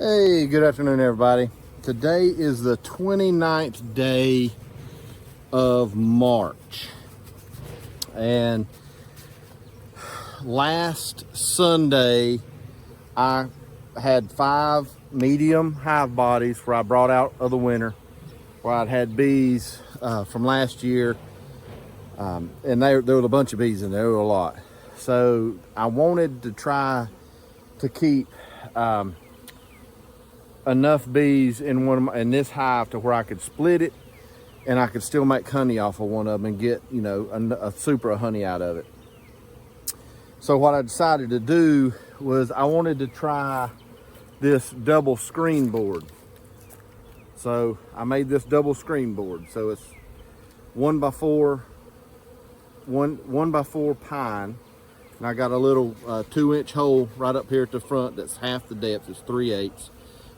Hey, good afternoon, everybody. Today is the 29th day of March. And last Sunday, I had 5 medium hive bodies where I brought out of the winter, where I'd had bees from last year. And there were a bunch of bees in there, there were a lot. So I wanted to try to keep enough bees in this hive to where I could split it and I could still make honey off of one of them and get, you know, a super of honey out of it. So what I decided to do was I wanted to try this double screen board. So I made this double screen board. So it's 1x4 pine. And I got a little 2-inch hole right up here at the front that's half the depth, it's 3/8.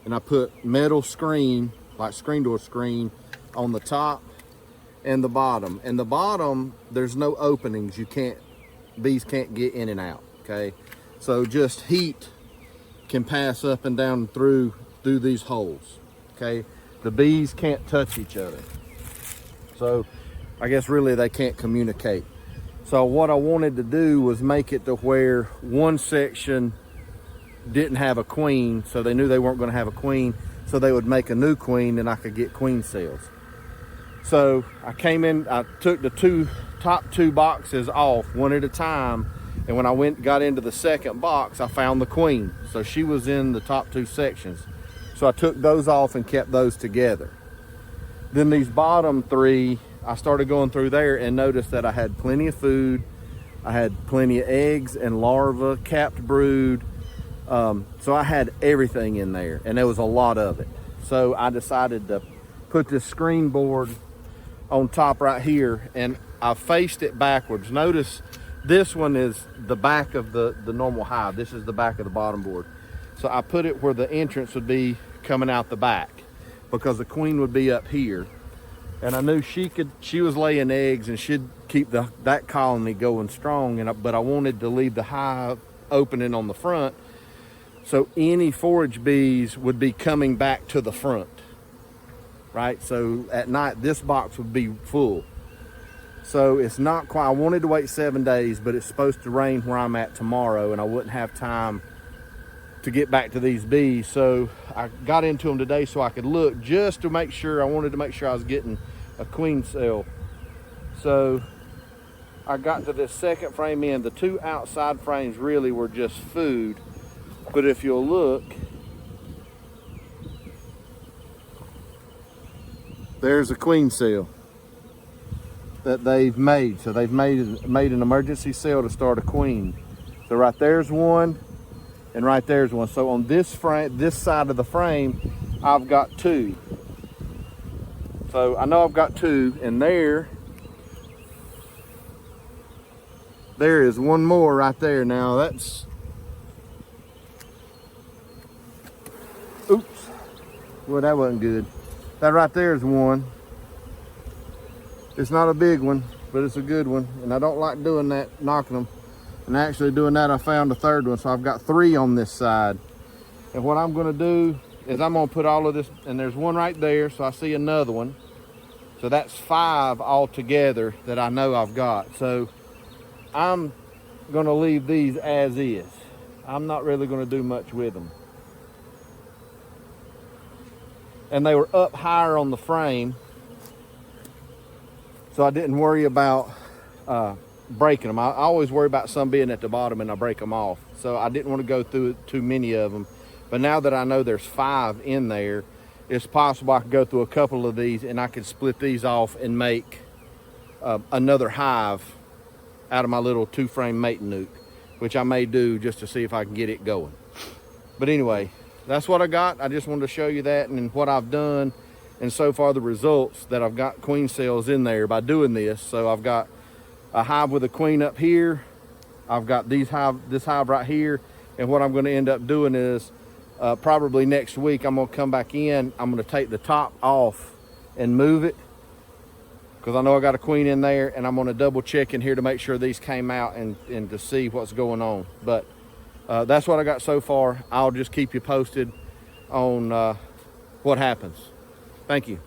And I put metal screen, like screen door screen, on the top and the bottom. And the bottom, there's no openings. Bees can't get in and out, okay? So just heat can pass up and down through these holes, okay? The bees can't touch each other. So I guess really they can't communicate. So what I wanted to do was make it to where one section didn't have a queen, so they knew they weren't going to have a queen, so they would make a new queen and I could get queen cells. So I came in, I took the top two boxes off one at a time, and when I got into the second box, I found the queen. So she was in the top 2 sections. So I took those off and kept those together. Then these bottom 3, I started going through there and noticed that I had plenty of food. I had plenty of eggs and larvae, capped brood. So I had everything in there, and there was a lot of it. So I decided to put this screen board on top right here, and I faced it backwards. Notice this one is the back of the normal hive. This is the back of the bottom board. So I put it where the entrance would be coming out the back, because the queen would be up here. And I knew she was laying eggs and she'd keep that colony going strong. But I wanted to leave the hive opening on the front, so any forage bees would be coming back to the front, right? So at night, this box would be full. So it's not quite, I wanted to wait 7 days, but it's supposed to rain where I'm at tomorrow, and I wouldn't have time to get back to these bees. So I got into them today so I could look, just to make sure. I wanted to make sure I was getting a queen cell. So I got to this second frame in. The 2 outside frames really were just food. But if you'll look, there's a queen cell that they've made. So they've made an emergency cell to start a queen. So right there's one, and right there's one. So on this frame, this side of the frame, I've got 2. So I know I've got 2, and there is one more right there. Now that's, oops, well, that wasn't good. That right there is one. It's not a big one, but it's a good one. And I don't like doing that, knocking them. And actually doing that, I found a 3rd one. So I've got 3 on this side. And what I'm gonna do is I'm gonna put all of this, and there's one right there, so I see another one. So that's 5 altogether that I know I've got. So I'm gonna leave these as is. I'm not really gonna do much with them. And they were up higher on the frame, so I didn't worry about breaking them. I always worry about some being at the bottom and I break them off. So I didn't want to go through too many of them. But now that I know there's 5 in there, it's possible I could go through a couple of these and I could split these off and make another hive out of my little 2-frame mating nuke, which I may do just to see if I can get it going. But anyway, that's what I got. I just wanted to show you that and what I've done, and so far the results that I've got queen cells in there by doing this. So I've got a hive with a queen up here. I've got this hive right here. And what I'm going to end up doing is probably next week, I'm going to come back in. I'm going to take the top off and move it, because I know I got a queen in there, and I'm going to double check in here to make sure these came out and to see what's going on. But that's what I got so far. I'll just keep you posted on what happens. Thank you.